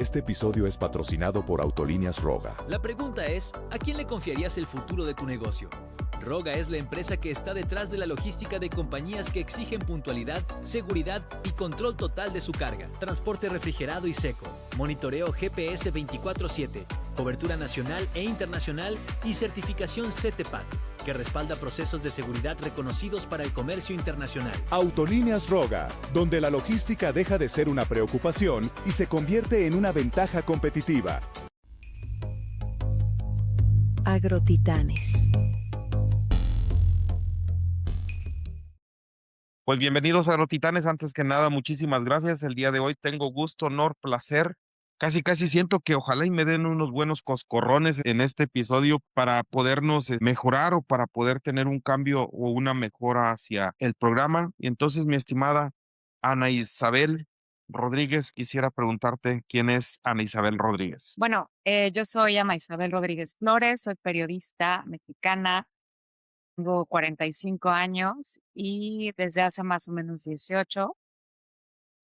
Este episodio es patrocinado por Autolíneas Roga. La pregunta es, ¿a quién le confiarías el futuro de tu negocio? Roga es la empresa que está detrás de la logística de compañías que exigen puntualidad, seguridad y control total de su carga, transporte refrigerado y seco, monitoreo GPS 24/7, cobertura nacional e internacional y certificación CTPAT, que respalda procesos de seguridad reconocidos para el comercio internacional. Autolíneas Roga, donde la logística deja de ser una preocupación y se convierte en una ventaja competitiva. Agrotitanes. Pues bienvenidos a Agrotitanes. Antes que nada, muchísimas gracias. El día de hoy tengo gusto, honor, placer. Casi siento que ojalá y me den unos buenos coscorrones en este episodio para podernos mejorar o para poder tener un cambio o una mejora hacia el programa. Y entonces, mi estimada Ana Isabel Rodríguez, quisiera preguntarte quién es Ana Isabel Rodríguez. Bueno, yo soy Ana Isabel Rodríguez Flores, soy periodista mexicana, tengo 45 años y desde hace más o menos 18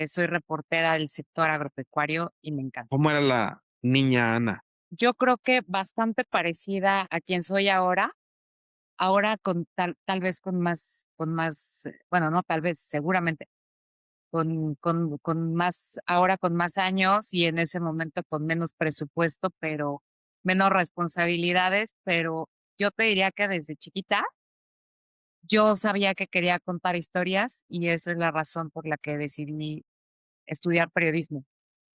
soy reportera del sector agropecuario y me encanta. ¿Cómo era la niña Ana? Yo creo que bastante parecida a quien soy ahora con tal vez bueno, no tal vez, seguramente, con más, ahora con más años y en ese momento con menos presupuesto, pero menos responsabilidades, pero yo te diría que desde chiquita yo sabía que quería contar historias y esa es la razón por la que decidí estudiar periodismo.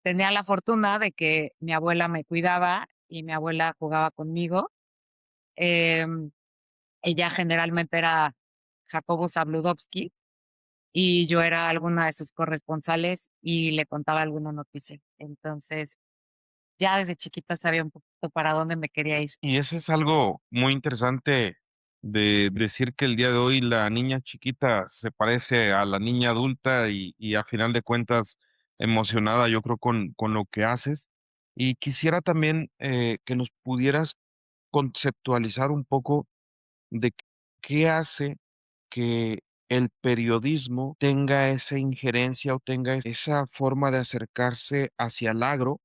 Tenía la fortuna de que mi abuela me cuidaba y mi abuela jugaba conmigo. Em, Ella generalmente era Jacobo Zabludovsky y yo era alguna de sus corresponsales y le contaba alguna noticia. Entonces, ya desde chiquita sabía un poquito para dónde me quería ir. Y eso es algo muy interesante de decir que el día de hoy la niña chiquita se parece a la niña adulta y a final de cuentas emocionada, yo creo, con lo que haces. Y quisiera también que nos pudieras conceptualizar un poco de qué hace que el periodismo tenga esa injerencia o tenga esa forma de acercarse hacia el agro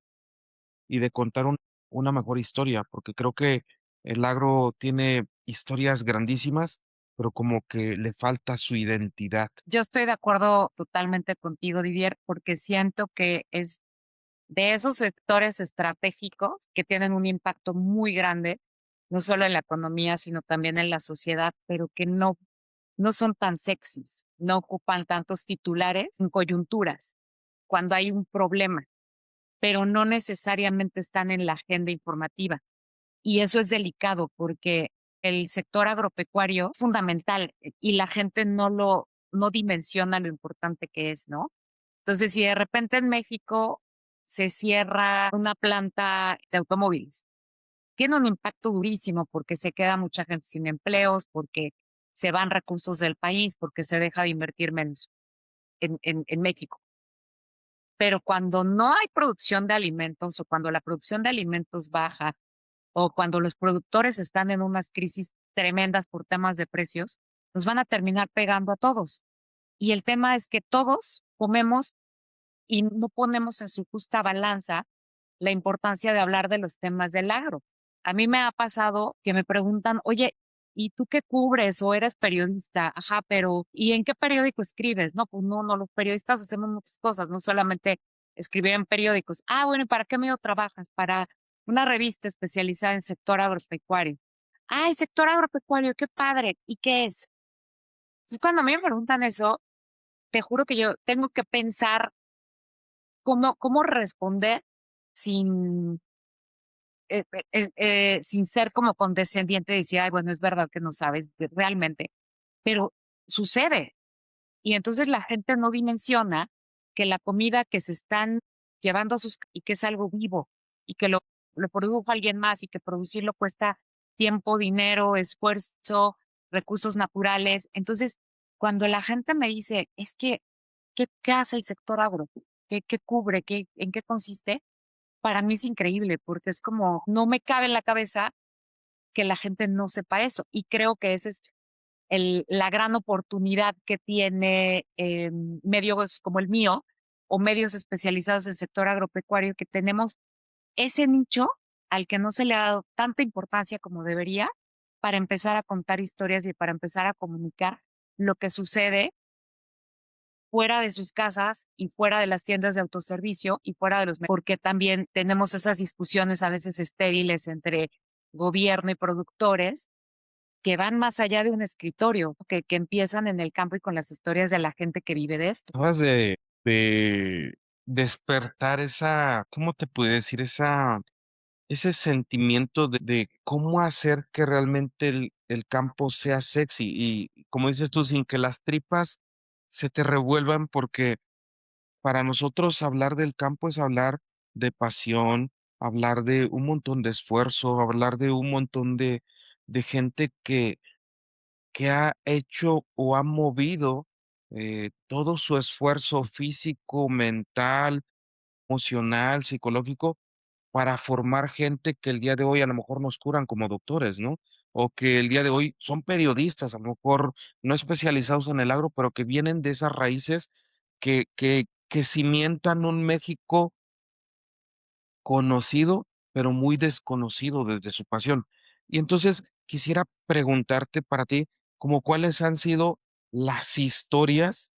y de contar una mejor historia, porque creo que el agro tiene historias grandísimas, pero como que le falta su identidad. Yo estoy de acuerdo totalmente contigo, Didier, porque siento que es de esos sectores estratégicos que tienen un impacto muy grande, no solo en la economía, sino también en la sociedad, pero que no son tan sexys, no ocupan tantos titulares en coyunturas, cuando hay un problema, pero no necesariamente están en la agenda informativa. Y eso es delicado porque el sector agropecuario es fundamental y la gente no dimensiona lo importante que es, ¿no? Entonces, si de repente en México se cierra una planta de automóviles, tiene un impacto durísimo porque se queda mucha gente sin empleos, porque se van recursos del país, porque se deja de invertir menos en México. Pero cuando no hay producción de alimentos o cuando la producción de alimentos baja o cuando los productores están en unas crisis tremendas por temas de precios, nos van a terminar pegando a todos. Y el tema es que todos comemos y no ponemos en su justa balanza la importancia de hablar de los temas del agro. A mí me ha pasado que me preguntan, oye, ¿y tú qué cubres o eres periodista? Ajá, pero ¿y en qué periódico escribes? No, pues no, los periodistas hacemos muchas cosas, no solamente escribir en periódicos. Ah, bueno, ¿y para qué medio trabajas? Para una revista especializada en sector agropecuario. Ah, el sector agropecuario, qué padre. ¿Y qué es? Entonces, cuando a mí me preguntan eso, te juro que yo tengo que pensar cómo responder sin, sin ser como condescendiente y decir, ay, bueno, es verdad que no sabes realmente, pero sucede. Y entonces la gente no dimensiona que la comida que se están llevando y que es algo vivo y que lo produjo alguien más y que producirlo cuesta tiempo, dinero, esfuerzo, recursos naturales. Entonces, cuando la gente me dice, es que, ¿qué hace el sector agro? ¿Qué cubre? ¿En qué consiste? Para mí es increíble porque es como, no me cabe en la cabeza que la gente no sepa eso. Y creo que esa es la gran oportunidad que tiene medios como el mío o medios especializados en sector agropecuario, que tenemos ese nicho al que no se le ha dado tanta importancia como debería para empezar a contar historias y para empezar a comunicar lo que sucede fuera de sus casas y fuera de las tiendas de autoservicio y fuera de porque también tenemos esas discusiones a veces estériles entre gobierno y productores que van más allá de un escritorio, que empiezan en el campo y con las historias de la gente que vive de esto. Acabas de despertar esa, ¿cómo te puedo decir? Ese sentimiento de cómo hacer que realmente el campo sea sexy y, como dices tú, sin que las tripas se te revuelvan, porque para nosotros hablar del campo es hablar de pasión, hablar de un montón de esfuerzo, hablar de un montón de gente que ha hecho o ha movido, todo su esfuerzo físico, mental, emocional, psicológico, para formar gente que el día de hoy a lo mejor nos curan como doctores, ¿no? O que el día de hoy son periodistas, a lo mejor no especializados en el agro, pero que vienen de esas raíces que cimientan un México conocido, pero muy desconocido desde su pasión. Y entonces quisiera preguntarte para ti, como cuáles han sido las historias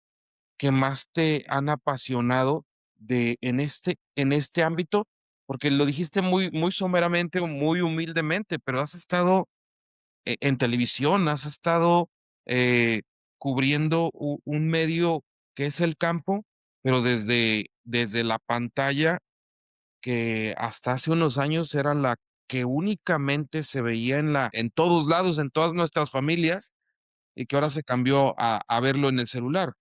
que más te han apasionado en este ámbito, porque lo dijiste muy someramente o muy humildemente, pero has estado en televisión, has estado cubriendo un medio que es el campo, pero desde la pantalla que hasta hace unos años era la que únicamente se veía en todos lados, en todas nuestras familias, y que ahora se cambió a verlo en el celular.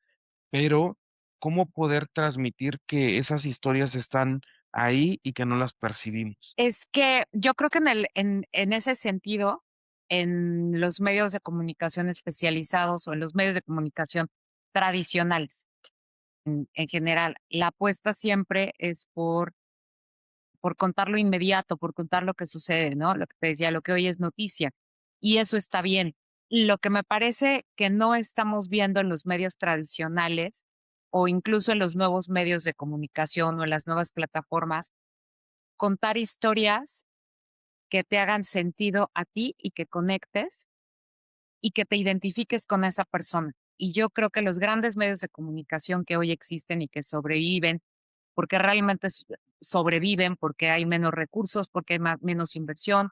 Pero, ¿cómo poder transmitir que esas historias están ahí y que no las percibimos? Es que yo creo que en ese sentido, en los medios de comunicación especializados o en los medios de comunicación tradicionales, en general, la apuesta siempre es por contar lo inmediato, por contar lo que sucede, ¿no? Lo que te decía, lo que hoy es noticia. Y eso está bien. Lo que me parece que no estamos viendo en los medios tradicionales o incluso en los nuevos medios de comunicación o en las nuevas plataformas, contar historias que te hagan sentido a ti y que conectes y que te identifiques con esa persona. Y yo creo que los grandes medios de comunicación que hoy existen y que sobreviven, porque realmente sobreviven, porque hay menos recursos, porque hay menos inversión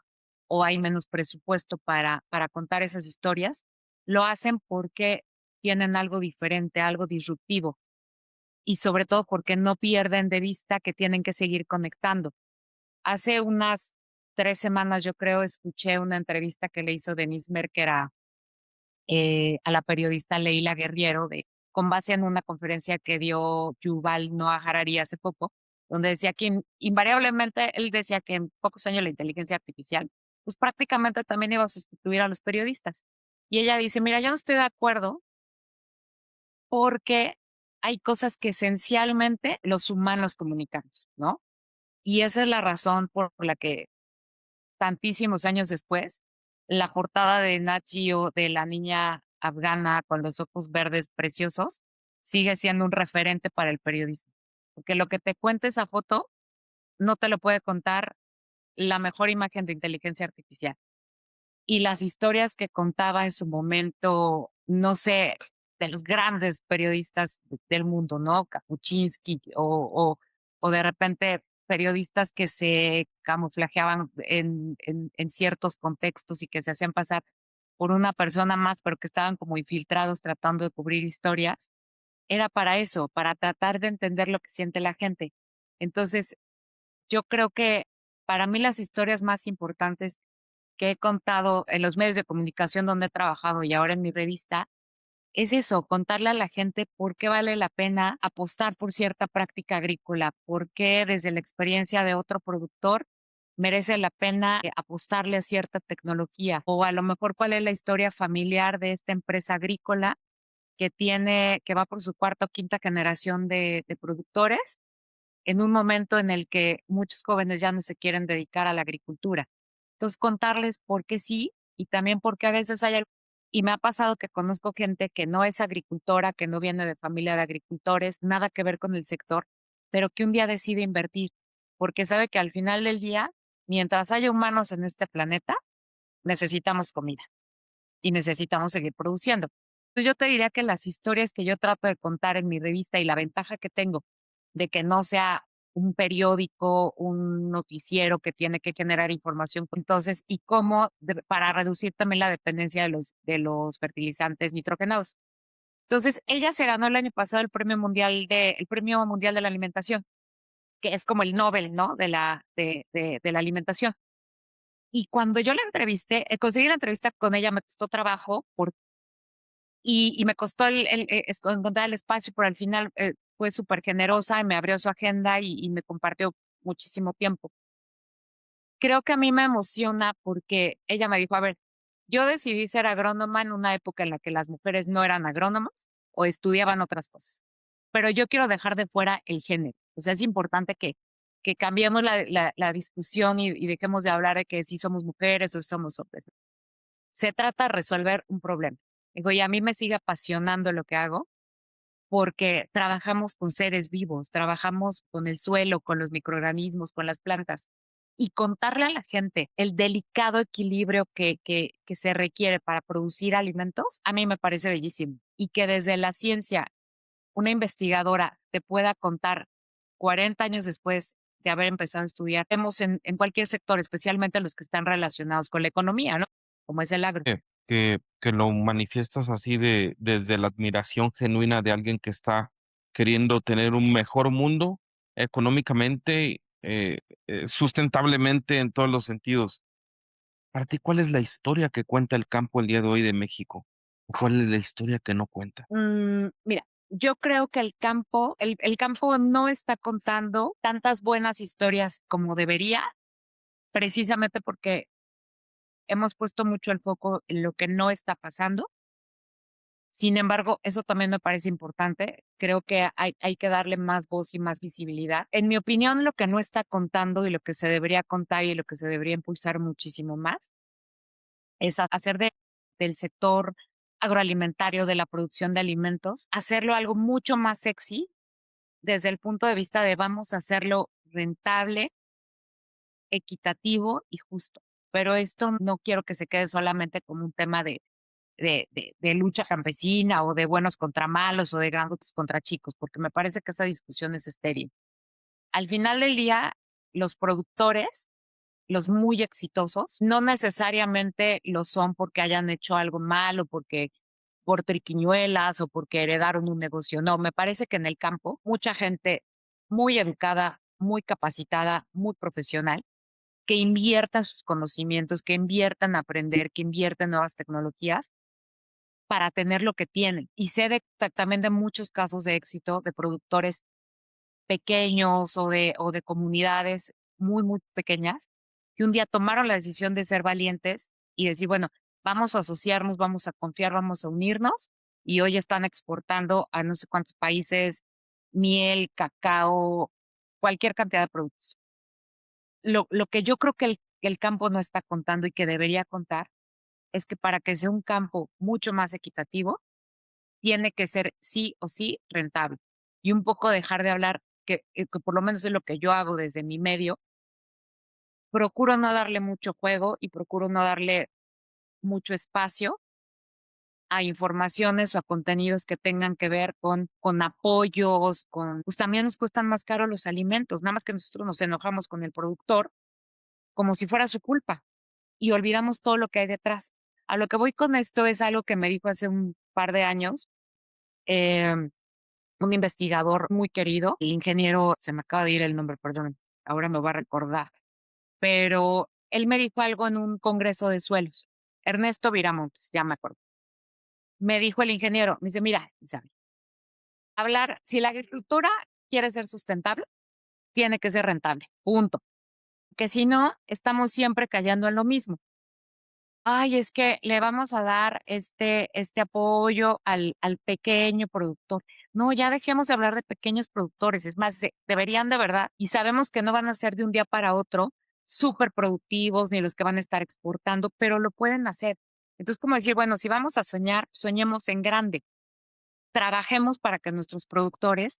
o hay menos presupuesto para contar esas historias, lo hacen porque tienen algo diferente, algo disruptivo y sobre todo porque no pierden de vista que tienen que seguir conectando. Hace unas 3 semanas, yo creo, escuché una entrevista que le hizo Denise Merker a la periodista Leila Guerriero con base en una conferencia que dio Yuval Noah Harari hace poco, donde decía que invariablemente él decía que en pocos años la inteligencia artificial, pues prácticamente también iba a sustituir a los periodistas. Y ella dice, mira, yo no estoy de acuerdo porque hay cosas que esencialmente los humanos comunicamos, ¿no? Y esa es la razón por la que tantísimos años después, la portada de Nat Geo de la niña afgana con los ojos verdes preciosos sigue siendo un referente para el periodismo. Porque lo que te cuenta esa foto no te lo puede contar la mejor imagen de inteligencia artificial. Y las historias que contaba en su momento, no sé, de los grandes periodistas del mundo, ¿no? Kapuczynski o de repente periodistas que se camuflajeaban en ciertos contextos y que se hacían pasar por una persona más, pero que estaban como infiltrados tratando de cubrir historias, era para eso, para tratar de entender lo que siente la gente. Entonces, yo creo que para mí las historias más importantes que he contado en los medios de comunicación donde he trabajado y ahora en mi revista, es eso, contarle a la gente por qué vale la pena apostar por cierta práctica agrícola, por qué desde la experiencia de otro productor merece la pena apostarle a cierta tecnología o a lo mejor cuál es la historia familiar de esta empresa agrícola que va por su cuarta o quinta generación de productores en un momento en el que muchos jóvenes ya no se quieren dedicar a la agricultura. Entonces, contarles por qué sí y también por qué a veces hay Y me ha pasado que conozco gente que no es agricultora, que no viene de familia de agricultores, nada que ver con el sector, pero que un día decide invertir, porque sabe que al final del día, mientras haya humanos en este planeta, necesitamos comida y necesitamos seguir produciendo. Entonces yo te diría que las historias que yo trato de contar en mi revista y la ventaja que tengo de que no sea un periódico, un noticiero que tiene que generar información, entonces, y cómo para reducir también la dependencia de los fertilizantes nitrogenados. Entonces, ella se ganó el año pasado el premio mundial de la alimentación, que es como el Nobel, ¿no? De la alimentación. Y cuando yo la entrevisté, conseguir la entrevista con ella me costó trabajo y me costó encontrar el espacio, pero al final fue súper generosa y me abrió su agenda y me compartió muchísimo tiempo. Creo que a mí me emociona porque ella me dijo, a ver, yo decidí ser agrónoma en una época en la que las mujeres no eran agrónomas o estudiaban otras cosas, pero yo quiero dejar de fuera el género. O sea, es importante que cambiemos la discusión y dejemos de hablar de que si somos mujeres o si somos hombres. Se trata de resolver un problema. Digo, y a mí me sigue apasionando lo que hago porque trabajamos con seres vivos, trabajamos con el suelo, con los microorganismos, con las plantas. Y contarle a la gente el delicado equilibrio que se requiere para producir alimentos, a mí me parece bellísimo. Y que desde la ciencia una investigadora te pueda contar 40 años después de haber empezado a estudiar, vemos en cualquier sector, especialmente los que están relacionados con la economía, ¿no? Como es el agro. Que lo manifiestas así desde la admiración genuina de alguien que está queriendo tener un mejor mundo económicamente, sustentablemente en todos los sentidos. Para ti, ¿cuál es la historia que cuenta el campo el día de hoy de México? ¿O cuál es la historia que no cuenta? Mira, yo creo que el campo no está contando tantas buenas historias como debería, precisamente porque hemos puesto mucho el foco en lo que no está pasando. Sin embargo, eso también me parece importante. Creo que hay que darle más voz y más visibilidad. En mi opinión, lo que no está contando y lo que se debería contar y lo que se debería impulsar muchísimo más es hacer del sector agroalimentario, de la producción de alimentos, hacerlo algo mucho más sexy desde el punto de vista de vamos a hacerlo rentable, equitativo y justo. Pero esto no quiero que se quede solamente como un tema de lucha campesina o de buenos contra malos o de grandes contra chicos, porque me parece que esa discusión es estéril. Al final del día, los productores, los muy exitosos, no necesariamente lo son porque hayan hecho algo malo, porque por triquiñuelas o porque heredaron un negocio. No, me parece que en el campo mucha gente muy educada, muy capacitada, muy profesional, que invierta en sus conocimientos, que invierta en aprender, que invierta en nuevas tecnologías para tener lo que tienen. Y sé también de muchos casos de éxito de productores pequeños o de comunidades muy, muy pequeñas que un día tomaron la decisión de ser valientes y decir, bueno, vamos a asociarnos, vamos a confiar, vamos a unirnos y hoy están exportando a no sé cuántos países miel, cacao, cualquier cantidad de productos. Lo que yo creo que el campo no está contando y que debería contar es que para que sea un campo mucho más equitativo, tiene que ser sí o sí rentable. Y un poco dejar de hablar, que por lo menos es lo que yo hago desde mi medio, procuro no darle mucho juego y procuro no darle mucho espacio a informaciones o a contenidos que tengan que ver con apoyos, pues también nos cuestan más caro los alimentos, nada más que nosotros nos enojamos con el productor como si fuera su culpa y olvidamos todo lo que hay detrás. A lo que voy con esto es algo que me dijo hace un par de años, em, un investigador muy querido, el ingeniero, se me acaba de ir el nombre, perdón, ahora me va a recordar, pero él me dijo algo en un congreso de suelos. Ernesto Viramontes, ya me acuerdo. Me dijo el ingeniero, me dice, mira, Isabel, hablar, si la agricultura quiere ser sustentable, tiene que ser rentable, punto. Que si no, estamos siempre cayendo en lo mismo. Ay, es que le vamos a dar este apoyo al pequeño productor. No, ya dejemos de hablar de pequeños productores. Es más, deberían de verdad, y sabemos que no van a ser de un día para otro súper productivos, ni los que van a estar exportando, pero lo pueden hacer. Entonces, como decir, bueno, si vamos a soñar, soñemos en grande. Trabajemos para que nuestros productores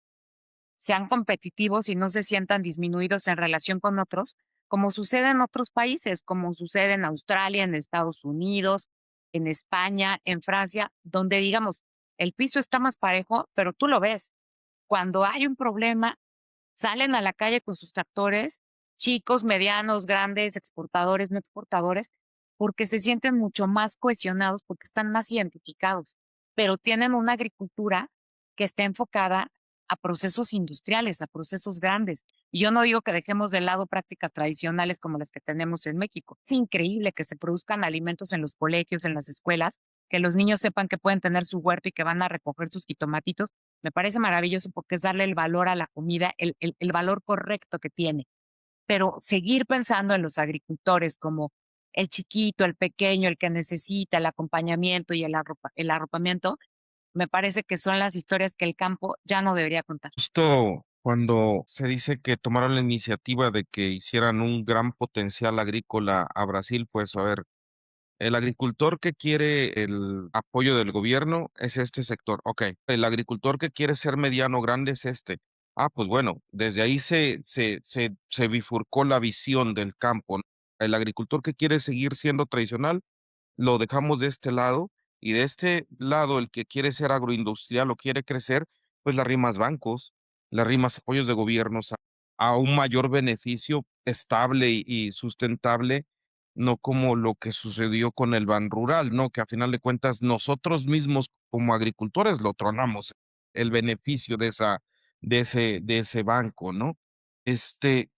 sean competitivos y no se sientan disminuidos en relación con otros, como sucede en otros países, como sucede en Australia, en Estados Unidos, en España, en Francia, donde digamos, el piso está más parejo, pero tú lo ves. Cuando hay un problema, salen a la calle con sus tractores, chicos, medianos, grandes, exportadores, no exportadores, porque se sienten mucho más cohesionados, porque están más identificados, pero tienen una agricultura que está enfocada a procesos industriales, a procesos grandes. Y yo no digo que dejemos de lado prácticas tradicionales como las que tenemos en México. Es increíble que se produzcan alimentos en los colegios, en las escuelas, que los niños sepan que pueden tener su huerto y que van a recoger sus jitomatitos. Me parece maravilloso porque es darle el valor a la comida, el valor correcto que tiene. Pero seguir pensando en los agricultores como el chiquito, el pequeño, el que necesita el acompañamiento y el arropamiento, me parece que son las historias que el campo ya no debería contar. Justo cuando se dice que tomaron la iniciativa de que hicieran un gran potencial agrícola a Brasil, pues a ver, el agricultor que quiere el apoyo del gobierno es este sector. Ok. El agricultor que quiere ser mediano grande es este. Ah, pues bueno, desde ahí se bifurcó la visión del campo, ¿no? El agricultor que quiere seguir siendo tradicional lo dejamos de este lado, y de este lado, el que quiere ser agroindustrial o quiere crecer, pues le arrimas bancos, le arrimas apoyos de gobiernos a un mayor beneficio estable y sustentable, no como lo que sucedió con el Ban Rural, ¿no? Que a final de cuentas nosotros mismos como agricultores lo tronamos, el beneficio de ese banco, ¿no? Este,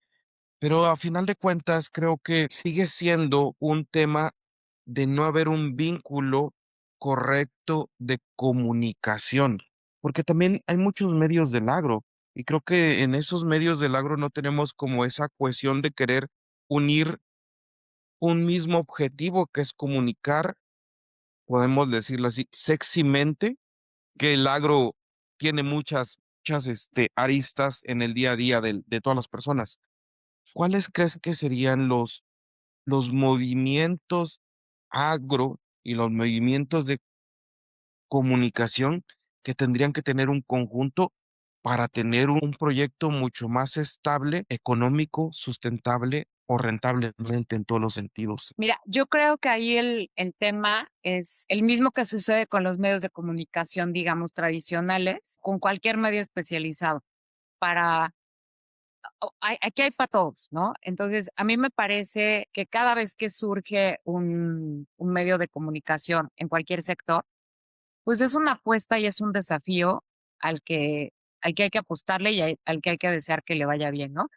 pero a final de cuentas, creo que sigue siendo un tema de no haber un vínculo correcto de comunicación, porque también hay muchos medios del agro, y creo que en esos medios del agro no tenemos como esa cohesión de querer unir un mismo objetivo, que es comunicar, podemos decirlo así, sexymente, que el agro tiene muchas aristas en el día a día de todas las personas. ¿Cuáles crees que serían los movimientos agro y los movimientos de comunicación que tendrían que tener un conjunto para tener un proyecto mucho más estable, económico, sustentable o rentablemente en todos los sentidos? Mira, yo creo que ahí el tema es el mismo que sucede con los medios de comunicación, digamos, tradicionales, con cualquier medio especializado. Para aquí hay para todos, ¿no? Entonces, a mí me parece que cada vez que surge un medio de comunicación en cualquier sector, pues es una apuesta y es un desafío al que, al que hay que apostarle y al que hay que desear que le vaya bien, ¿no?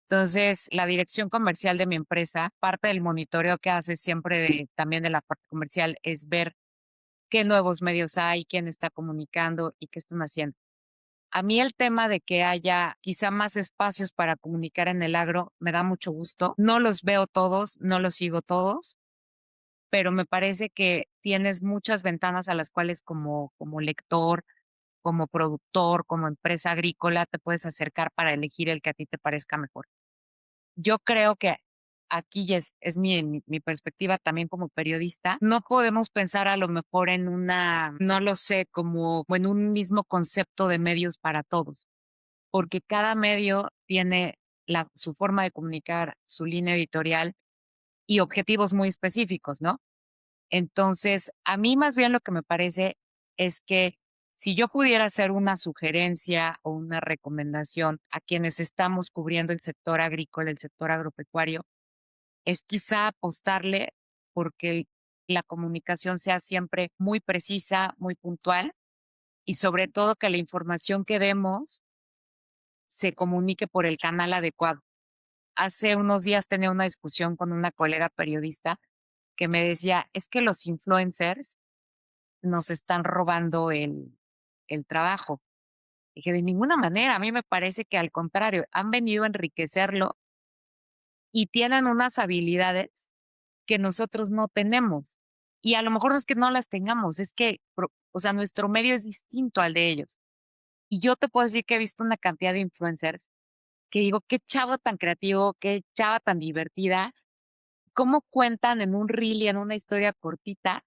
Entonces, la dirección comercial de mi empresa, parte del monitoreo que hace siempre también de la parte comercial es ver qué nuevos medios hay, quién está comunicando y qué están haciendo. A mí el tema de que haya quizá más espacios para comunicar en el agro me da mucho gusto. No los veo todos, no los sigo todos, pero me parece que tienes muchas ventanas a las cuales como lector, como productor, como empresa agrícola, te puedes acercar para elegir el que a ti te parezca mejor. Yo creo que aquí ya es mi perspectiva también como periodista. No podemos pensar a lo mejor en no lo sé, como en un mismo concepto de medios para todos, porque cada medio tiene su forma de comunicar, su línea editorial y objetivos muy específicos, ¿no? Entonces, a mí más bien lo que me parece es que si yo pudiera hacer una sugerencia o una recomendación a quienes estamos cubriendo el sector agrícola, el sector agropecuario, es quizá apostarle porque la comunicación sea siempre muy precisa, muy puntual y sobre todo que la información que demos se comunique por el canal adecuado. Hace unos días tenía una discusión con una colega periodista que me decía, es que los influencers nos están robando el trabajo. Dije, de ninguna manera, a mí me parece que al contrario, han venido a enriquecerlo y tienen unas habilidades que nosotros no tenemos. Y a lo mejor no es que no las tengamos, es que, o sea, nuestro medio es distinto al de ellos. Y yo te puedo decir que he visto una cantidad de influencers que digo, qué chavo tan creativo, qué chava tan divertida, cómo cuentan en un reel y en una historia cortita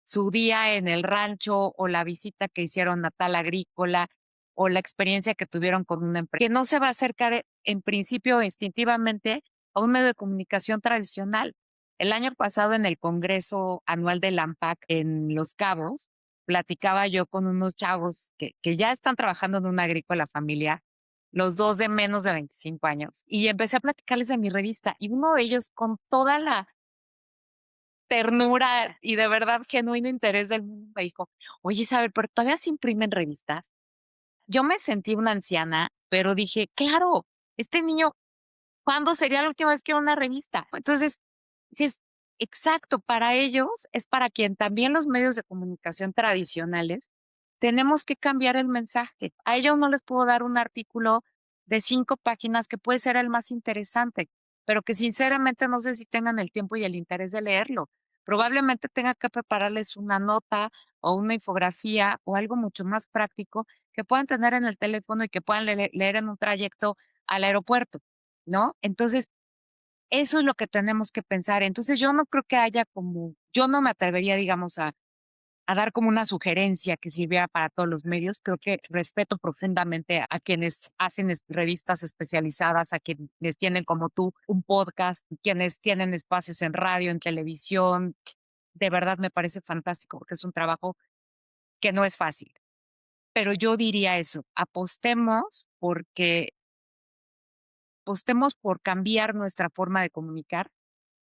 su día en el rancho o la visita que hicieron a tal agrícola o la experiencia que tuvieron con una empresa, que no se va a acercar en principio instintivamente a un medio de comunicación tradicional. El año pasado en el Congreso Anual del AMPAC en Los Cabos, platicaba yo con unos chavos que ya están trabajando en una agrícola familiar, los dos de menos de 25 años, y empecé a platicarles de mi revista y uno de ellos con toda la ternura y de verdad genuino interés del mundo me dijo, oye Isabel, pero todavía se imprimen revistas. Yo me sentí una anciana, pero dije, claro, este niño, ¿cuándo sería la última vez que era una revista? Entonces, sí es exacto, para ellos es para quien también los medios de comunicación tradicionales tenemos que cambiar el mensaje. A ellos no les puedo dar un artículo de 5 páginas que puede ser el más interesante, pero que sinceramente no sé si tengan el tiempo y el interés de leerlo. Probablemente tenga que prepararles una nota o una infografía o algo mucho más práctico que puedan tener en el teléfono y que puedan leer en un trayecto al aeropuerto, ¿no? Entonces, eso es lo que tenemos que pensar. Entonces, yo no creo que haya como, yo no me atrevería, digamos, a dar como una sugerencia que sirviera para todos los medios. Creo que respeto profundamente a quienes hacen revistas especializadas, a quienes tienen como tú un podcast, quienes tienen espacios en radio, en televisión. De verdad me parece fantástico porque es un trabajo que no es fácil. Pero yo diría eso, apostemos por cambiar nuestra forma de comunicar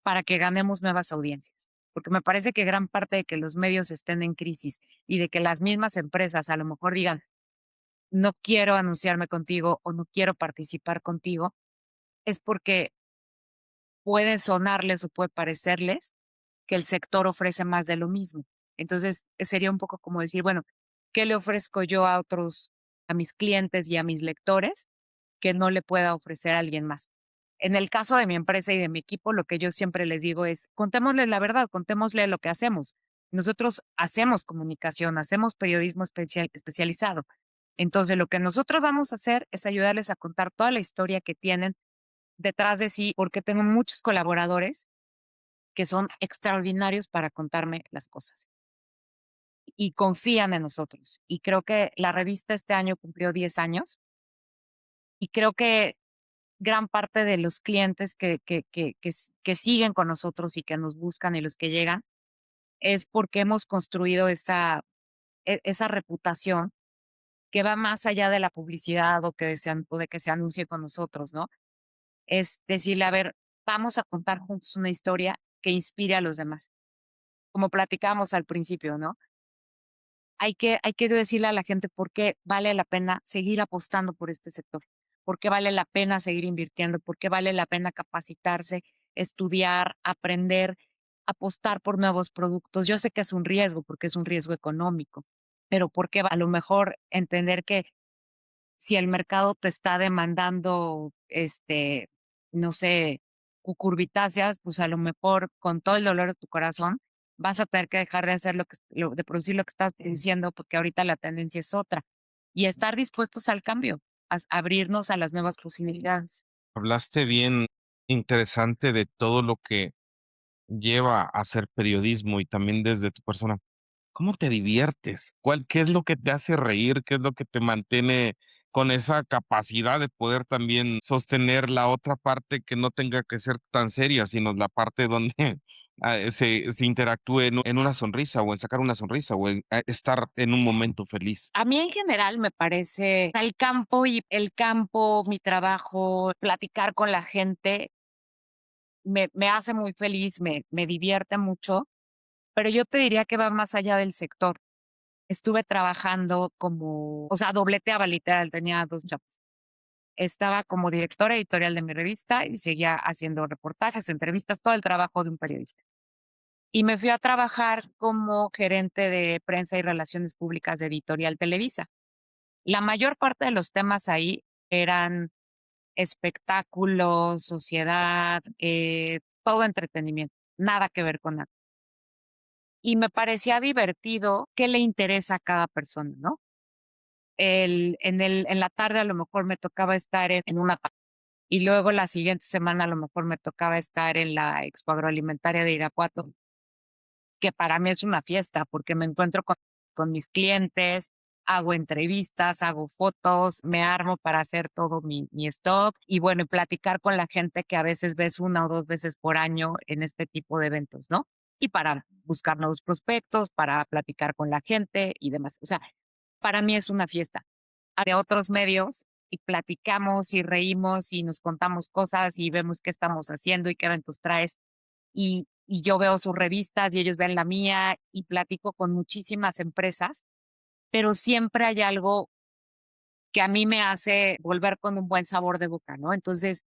para que ganemos nuevas audiencias. Porque me parece que gran parte de que los medios estén en crisis y de que las mismas empresas a lo mejor digan, no quiero anunciarme contigo o no quiero participar contigo, es porque puede sonarles o puede parecerles que el sector ofrece más de lo mismo. Entonces, sería un poco como decir, bueno, ¿qué le ofrezco yo a otros, a mis clientes y a mis lectores que no le pueda ofrecer a alguien más? En el caso de mi empresa y de mi equipo, lo que yo siempre les digo es, contémosle la verdad, contémosle lo que hacemos. Nosotros hacemos comunicación, hacemos periodismo especializado. Entonces, lo que nosotros vamos a hacer es ayudarles a contar toda la historia que tienen detrás de sí, porque tengo muchos colaboradores que son extraordinarios para contarme las cosas y confían en nosotros. Y creo que la revista este año cumplió 10 años y creo que gran parte de los clientes que siguen con nosotros y que nos buscan y los que llegan es porque hemos construido esa reputación que va más allá de la publicidad o de que se anuncie con nosotros, ¿no? Es decirle, a ver, vamos a contar juntos una historia que inspire a los demás. Como platicábamos al principio, ¿no? Hay que decirle a la gente por qué vale la pena seguir apostando por este sector, por qué vale la pena seguir invirtiendo, por qué vale la pena capacitarse, estudiar, aprender, apostar por nuevos productos. Yo sé que es un riesgo, porque es un riesgo económico, pero porque a lo mejor entender que si el mercado te está demandando, no sé, cucurbitáceas, pues a lo mejor con todo el dolor de tu corazón vas a tener que dejar de hacer de producir lo que estás produciendo porque ahorita la tendencia es otra. Y estar dispuestos al cambio, abrirnos a las nuevas posibilidades. Hablaste bien interesante de todo lo que lleva a hacer periodismo y también desde tu persona. ¿Cómo te diviertes? ¿Qué es lo que te hace reír? ¿Qué es lo que te mantiene con esa capacidad de poder también sostener la otra parte que no tenga que ser tan seria, sino la parte donde se interactúe en una sonrisa o en sacar una sonrisa o en estar en un momento feliz? A mí en general me parece el campo, mi trabajo, platicar con la gente, me hace muy feliz, me divierte mucho, pero yo te diría que va más allá del sector. Estuve trabajando o sea, dobleteaba literal, tenía 2 jobs. Estaba como directora editorial de mi revista y seguía haciendo reportajes, entrevistas, todo el trabajo de un periodista. Y me fui a trabajar como gerente de prensa y relaciones públicas de Editorial Televisa. La mayor parte de los temas ahí eran espectáculos, sociedad, todo entretenimiento, nada que ver con nada. Y me parecía divertido qué le interesa a cada persona, ¿no? En la tarde a lo mejor me tocaba estar en una y luego la siguiente semana a lo mejor me tocaba estar en la Expo Agroalimentaria de Irapuato. que para mí es una fiesta, porque me encuentro con mis clientes, hago entrevistas, hago fotos, me armo para hacer todo mi stock y bueno, y platicar con la gente que a veces ves 1 o 2 veces por año en este tipo de eventos, ¿no? Y para buscar nuevos prospectos, para platicar con la gente y demás. O sea, para mí es una fiesta. Haré otros medios y platicamos y reímos y nos contamos cosas y vemos qué estamos haciendo y qué eventos traes y yo veo sus revistas y ellos ven la mía y platico con muchísimas empresas, pero siempre hay algo que a mí me hace volver con un buen sabor de boca, ¿no? Entonces,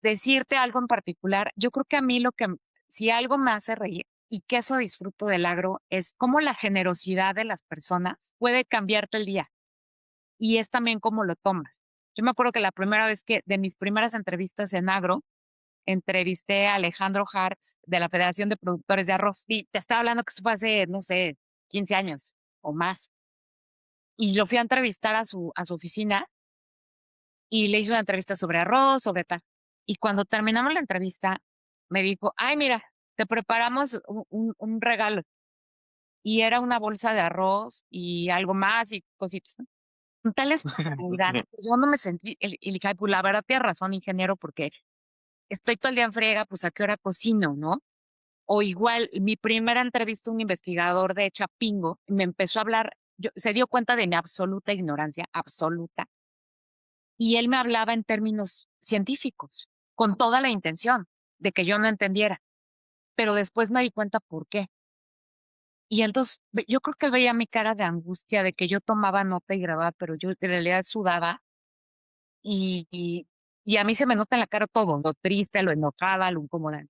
decirte algo en particular, yo creo que a mí si algo me hace reír y que eso disfruto del agro es cómo la generosidad de las personas puede cambiarte el día y es también cómo lo tomas. Yo me acuerdo que la primera vez de mis primeras entrevistas en agro, entrevisté a Alejandro Hartz de la Federación de Productores de Arroz. Y te estaba hablando que eso fue hace, no sé, 15 años o más. Y lo fui a entrevistar a su oficina y le hice una entrevista sobre arroz, sobre tal. Y cuando terminamos la entrevista, me dijo, ay, mira, te preparamos un regalo. Y era una bolsa de arroz y algo más y cositas, ¿no? Con tal espontaneidad, yo no me sentí, y le dije, "Ay, pues la verdad tienes razón, ingeniero, porque estoy todo el día en friega, pues a qué hora cocino, ¿no? O igual, mi primera entrevista a un investigador de Chapingo me empezó a hablar, se dio cuenta de mi absoluta ignorancia, absoluta, y él me hablaba en términos científicos, con toda la intención de que yo no entendiera, pero después me di cuenta por qué. Y entonces, yo creo que él veía mi cara de angustia, de que yo tomaba nota y grababa, pero yo en realidad sudaba y a mí se me nota en la cara todo, lo triste, lo enojada, lo incómoda.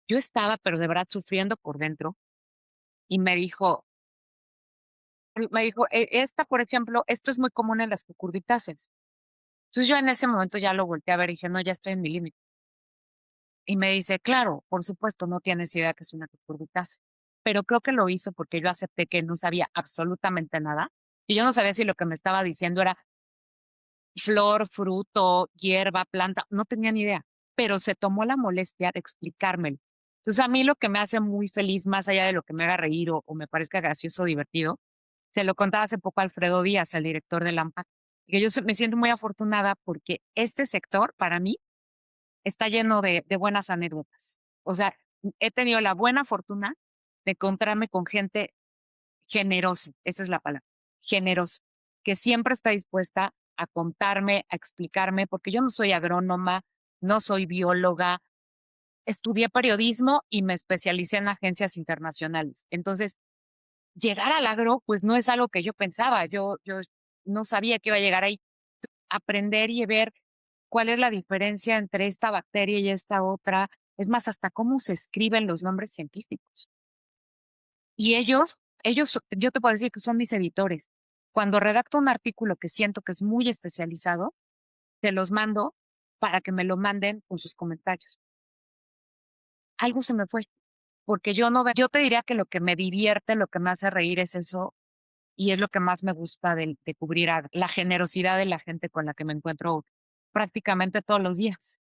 Yo estaba, pero de verdad sufriendo por dentro y me dijo: esta, por ejemplo, esto es muy común en las cucurbitáceas". Entonces, yo en ese momento ya lo volteé a ver y dije: "No, ya estoy en mi límite". Y me dice: "Claro, por supuesto, no tienes idea que es una cucurbitácea". Pero creo que lo hizo porque yo acepté que no sabía absolutamente nada, y yo no sabía si lo que me estaba diciendo era flor, fruto, hierba, planta, no tenía ni idea, pero se tomó la molestia de explicármelo. Entonces, a mí lo que me hace muy feliz, más allá de lo que me haga reír o me parezca gracioso o divertido, se lo contaba hace poco a Alfredo Díaz, el director de AMPAC, que me siento muy afortunada porque este sector, para mí, está lleno de buenas anécdotas. O sea, he tenido la buena fortuna de encontrarme con gente generosa, esa es la palabra, generosa, que siempre está dispuesta a contarme, a explicarme, porque yo no soy agrónoma, no soy bióloga, estudié periodismo y me especialicé en agencias internacionales. Entonces, llegar al agro, pues no es algo que yo pensaba, yo no sabía que iba a llegar ahí. Aprender y ver cuál es la diferencia entre esta bacteria y esta otra, es más, hasta cómo se escriben los nombres científicos. Y yo te puedo decir que son mis editores. Cuando redacto un artículo que siento que es muy especializado, te los mando para que me lo manden con sus comentarios. Algo se me fue, porque yo te diría que lo que me divierte, lo que me hace reír es eso, y es lo que más me gusta de cubrir la generosidad de la gente con la que me encuentro prácticamente todos los días.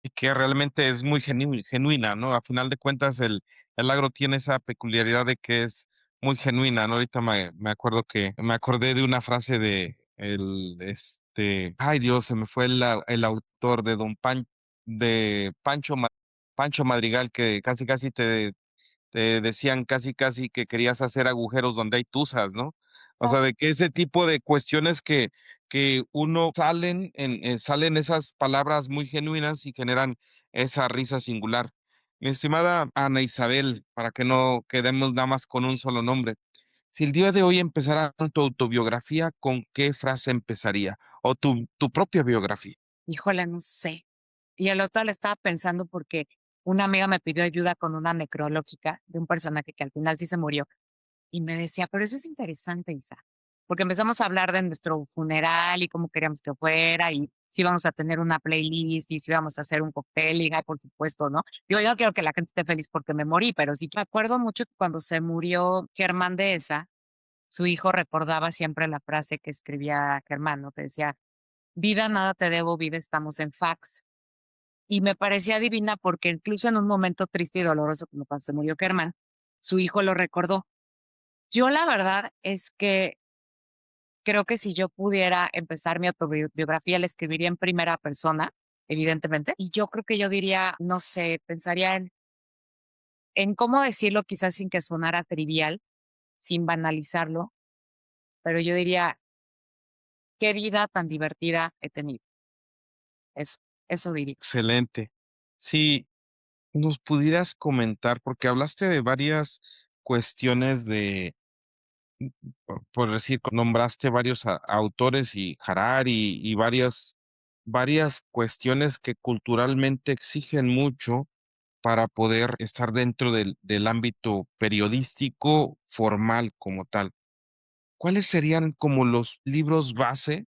Y que realmente es muy genuina, ¿no? A final de cuentas, el agro tiene esa peculiaridad de que es muy genuina, ¿no? Ahorita me acuerdo que me acordé de una frase de ay Dios, se me fue el autor de de Pancho Madrigal, que casi casi te decían casi casi que querías hacer agujeros donde hay tuzas, ¿no? O sea, de que ese tipo de cuestiones que uno salen esas palabras muy genuinas y generan esa risa singular. Mi estimada Ana Isabel, para que no quedemos nada más con un solo nombre, si el día de hoy empezara tu autobiografía, ¿con qué frase empezaría? O tu propia biografía. Híjole, no sé. Y el otro le estaba pensando porque una amiga me pidió ayuda con una necrológica de un personaje que al final sí se murió. Y me decía, pero eso es interesante, Isa. Porque empezamos a hablar de nuestro funeral y cómo queríamos que fuera y si íbamos a tener una playlist y si íbamos a hacer un cóctel y ay, por supuesto, ¿no? Digo, yo no quiero que la gente esté feliz porque me morí, pero sí me acuerdo mucho que cuando se murió Germán Dehesa, su hijo recordaba siempre la frase que escribía Germán, ¿no? Que decía, vida nada te debo, vida estamos en fax. Y me parecía divina porque incluso en un momento triste y doloroso, como cuando se murió Germán, su hijo lo recordó. Yo la verdad es que creo que si yo pudiera empezar mi autobiografía, la escribiría en primera persona, evidentemente, y yo creo que yo diría, no sé, pensaría en cómo decirlo quizás sin que sonara trivial, sin banalizarlo, pero yo diría, qué vida tan divertida he tenido. Eso, eso diría. Excelente. Si nos pudieras comentar, porque hablaste de varias cuestiones de, por decir, nombraste varios autores y Harari y varias cuestiones que culturalmente exigen mucho para poder estar dentro del ámbito periodístico formal como tal. ¿Cuáles serían como los libros base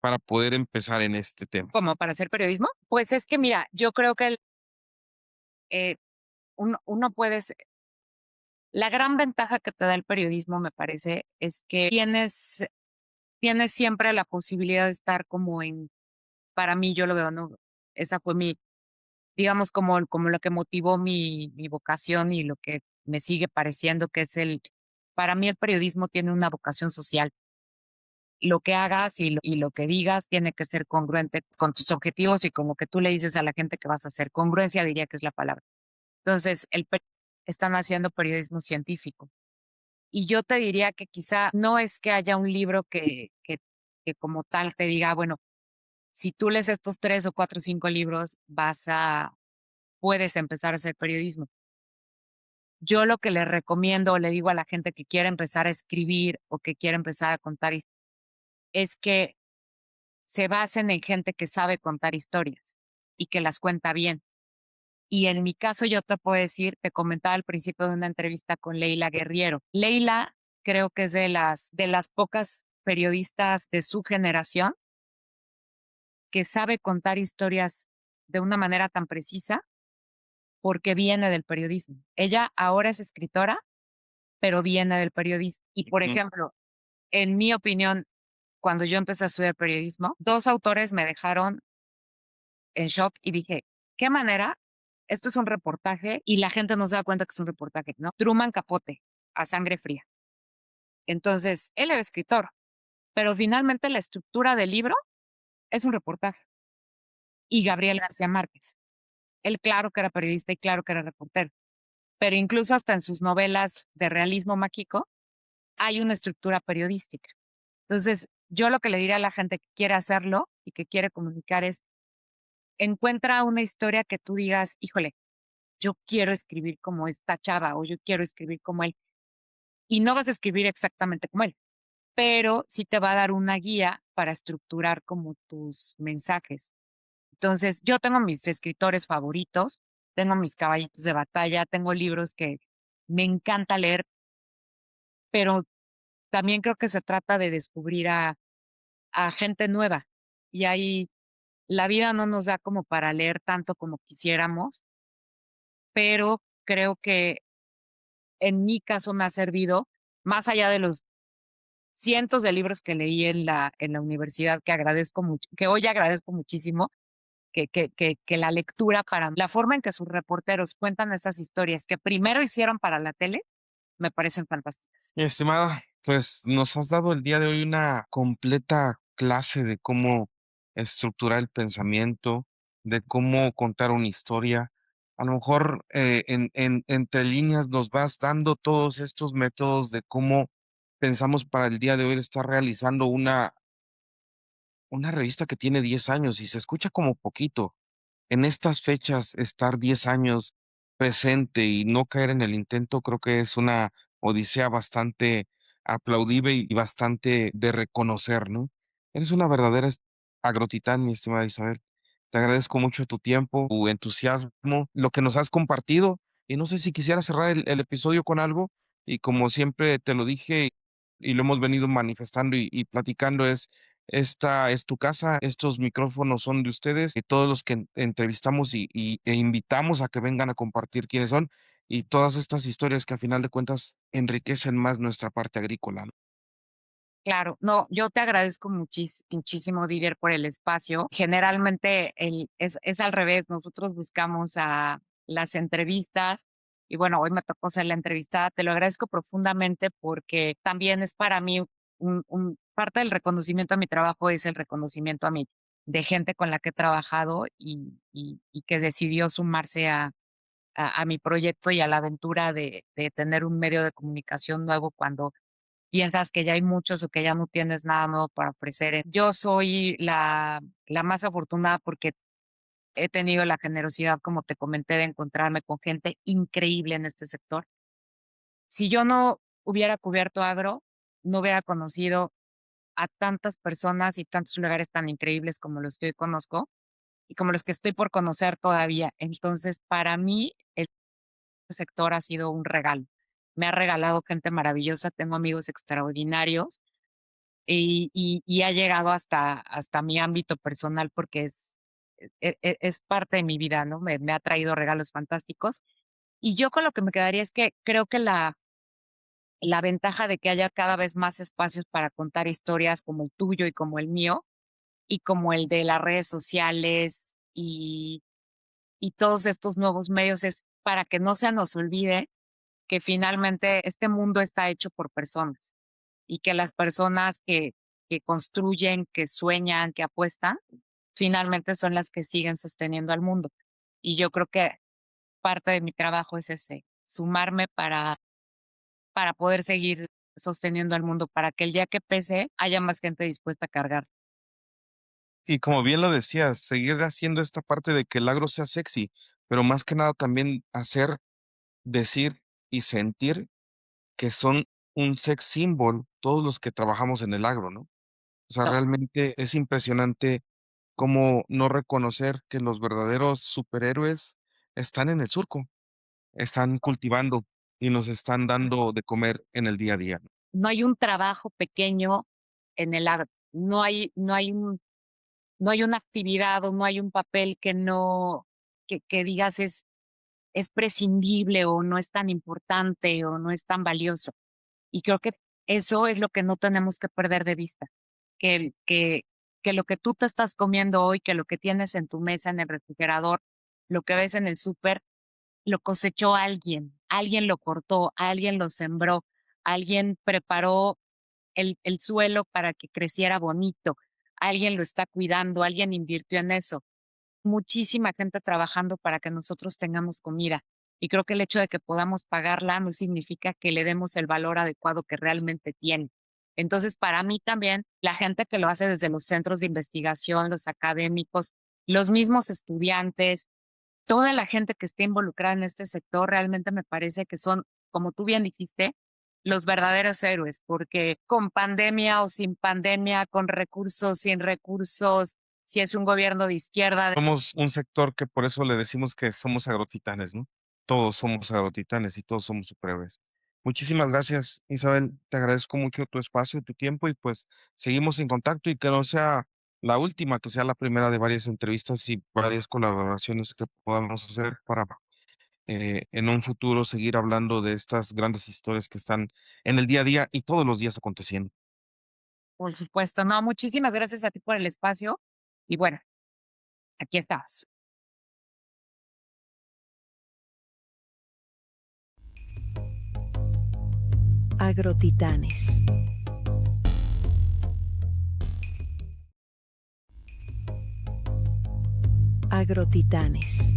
para poder empezar en este tema? ¿Como para hacer periodismo? Pues es que mira, yo creo que eh, uno puede la gran ventaja que te da el periodismo, me parece, es que tienes siempre la posibilidad de estar como para mí, yo lo veo, ¿no? Esa fue digamos, como lo que motivó mi vocación y lo que me sigue pareciendo que para mí el periodismo tiene una vocación social. Lo que hagas y lo que digas tiene que ser congruente con tus objetivos y con lo que tú le dices a la gente que vas a hacer. Congruencia diría que es la palabra. Entonces, están haciendo periodismo científico. Y yo te diría que quizá no es que haya un libro que como tal te diga, bueno, si tú lees estos 3 o 4 o 5 libros, puedes empezar a hacer periodismo. Yo lo que le recomiendo o le digo a la gente que quiere empezar a escribir o que quiere empezar a contar es que se basen en gente que sabe contar historias y que las cuenta bien. Y en mi caso, yo te puedo decir, te comentaba al principio de una entrevista con Leila Guerriero. Leila creo que es de las pocas periodistas de su generación que sabe contar historias de una manera tan precisa porque viene del periodismo. Ella ahora es escritora, pero viene del periodismo. Y por Ujú. ejemplo, en mi opinión, cuando yo empecé a estudiar periodismo, dos autores me dejaron en shock y dije, ¿qué manera? Esto es un reportaje y la gente no se da cuenta que es un reportaje, ¿no? Truman Capote, a sangre fría. Entonces, él era escritor, pero finalmente la estructura del libro es un reportaje. Y Gabriel García Márquez. Él claro que era periodista y claro que era reportero, pero incluso hasta en sus novelas de realismo mágico hay una estructura periodística. Entonces, yo lo que le diría a la gente que quiere hacerlo y que quiere comunicar es, encuentra una historia que tú digas, híjole, yo quiero escribir como esta chava o yo quiero escribir como él. Y no vas a escribir exactamente como él, pero sí te va a dar una guía para estructurar como tus mensajes. Entonces, yo tengo mis escritores favoritos, tengo mis caballitos de batalla, tengo libros que me encanta leer, pero también creo que se trata de descubrir a gente nueva. Y ahí la vida no nos da como para leer tanto como quisiéramos, pero creo que en mi caso me ha servido, más allá de los cientos de libros que leí en la universidad, que agradezco mucho, que hoy agradezco muchísimo, que la lectura la forma en que sus reporteros cuentan esas historias que primero hicieron para la tele, me parecen fantásticas. Mi estimada, pues nos has dado el día de hoy una completa clase de cómo estructurar el pensamiento, de cómo contar una historia. A lo mejor entre líneas nos vas dando todos estos métodos de cómo pensamos para el día de hoy estar realizando una revista que tiene 10 años y se escucha como poquito. En estas fechas, estar 10 años presente y no caer en el intento, creo que es una odisea bastante aplaudible y bastante de reconocer, ¿no? Eres una verdadera agrotitán, mi estimada Isabel. Te agradezco mucho tu tiempo, tu entusiasmo, lo que nos has compartido. Y no sé si quisiera cerrar el episodio con algo. Y como siempre te lo dije y lo hemos venido manifestando y platicando, esta es tu casa, estos micrófonos son de ustedes y todos los que entrevistamos e invitamos a que vengan a compartir quiénes son y todas estas historias que a final de cuentas enriquecen más nuestra parte agrícola, ¿no? Claro, no, yo te agradezco muchísimo, Didier, por el espacio. Generalmente es al revés, nosotros buscamos a las entrevistas y bueno, hoy me tocó ser la entrevistada. Te lo agradezco profundamente porque también es para mí parte del reconocimiento a mi trabajo es el reconocimiento a mí, de gente con la que he trabajado y que decidió sumarse a mi proyecto y a la aventura de tener un medio de comunicación nuevo cuando piensas que ya hay muchos o que ya no tienes nada nuevo para ofrecer. Yo soy la más afortunada porque he tenido la generosidad, como te comenté, de encontrarme con gente increíble en este sector. Si yo no hubiera cubierto agro, no hubiera conocido a tantas personas y tantos lugares tan increíbles como los que hoy conozco y como los que estoy por conocer todavía. Entonces, para mí, el sector ha sido un regalo. Me ha regalado gente maravillosa, tengo amigos extraordinarios y ha llegado hasta mi ámbito personal porque es parte de mi vida, ¿no? Me ha traído regalos fantásticos. Y yo con lo que me quedaría es que creo que la ventaja de que haya cada vez más espacios para contar historias como el tuyo y como el mío, y como el de las redes sociales y todos estos nuevos medios es para que no se nos olvide que finalmente este mundo está hecho por personas y que las personas que construyen, que sueñan, que apuestan, finalmente son las que siguen sosteniendo al mundo. Y yo creo que parte de mi trabajo es ese, sumarme para poder seguir sosteniendo al mundo, para que el día que pese haya más gente dispuesta a cargar. Y como bien lo decías, seguir haciendo esta parte de que el agro sea sexy, pero más que nada también hacer, decir y sentir que son un sex symbol todos los que trabajamos en el agro, ¿no? O sea, No, realmente es impresionante cómo no reconocer que los verdaderos superhéroes están en el surco, están cultivando y nos están dando de comer en el día a día. no hay un trabajo pequeño en el agro, no hay una actividad o no hay un papel que no, que digas es prescindible o no es tan importante o no es tan valioso. Y creo que eso es lo que no tenemos que perder de vista, que, el- que, que lo que tú te estás comiendo hoy, que lo que tienes en tu mesa, en el refrigerador, lo que ves en el súper, lo cosechó alguien, alguien lo cortó, alguien lo sembró, alguien preparó el suelo para que creciera bonito, alguien lo está cuidando, alguien invirtió en eso, muchísima gente trabajando para que nosotros tengamos comida. Y creo que el hecho de que podamos pagarla no significa que le demos el valor adecuado que realmente tiene. Entonces, para mí también, la gente que lo hace desde los centros de investigación, los académicos, los mismos estudiantes, toda la gente que esté involucrada en este sector, realmente me parece que son, como tú bien dijiste, los verdaderos héroes, porque con pandemia o sin pandemia, con recursos, sin recursos, si es un gobierno de izquierda, Somos un sector que por eso le decimos que somos agrotitanes, ¿no? Todos somos agrotitanes y todos somos superhéroes. Muchísimas gracias, Isabel. Te agradezco mucho tu espacio, tu tiempo y pues seguimos en contacto y que no sea la última, que sea la primera de varias entrevistas y varias colaboraciones que podamos hacer para en un futuro seguir hablando de estas grandes historias que están en el día a día y todos los días aconteciendo. por supuesto. No, muchísimas gracias a ti por el espacio y bueno, aquí estamos. Agrotitanes. Agrotitanes.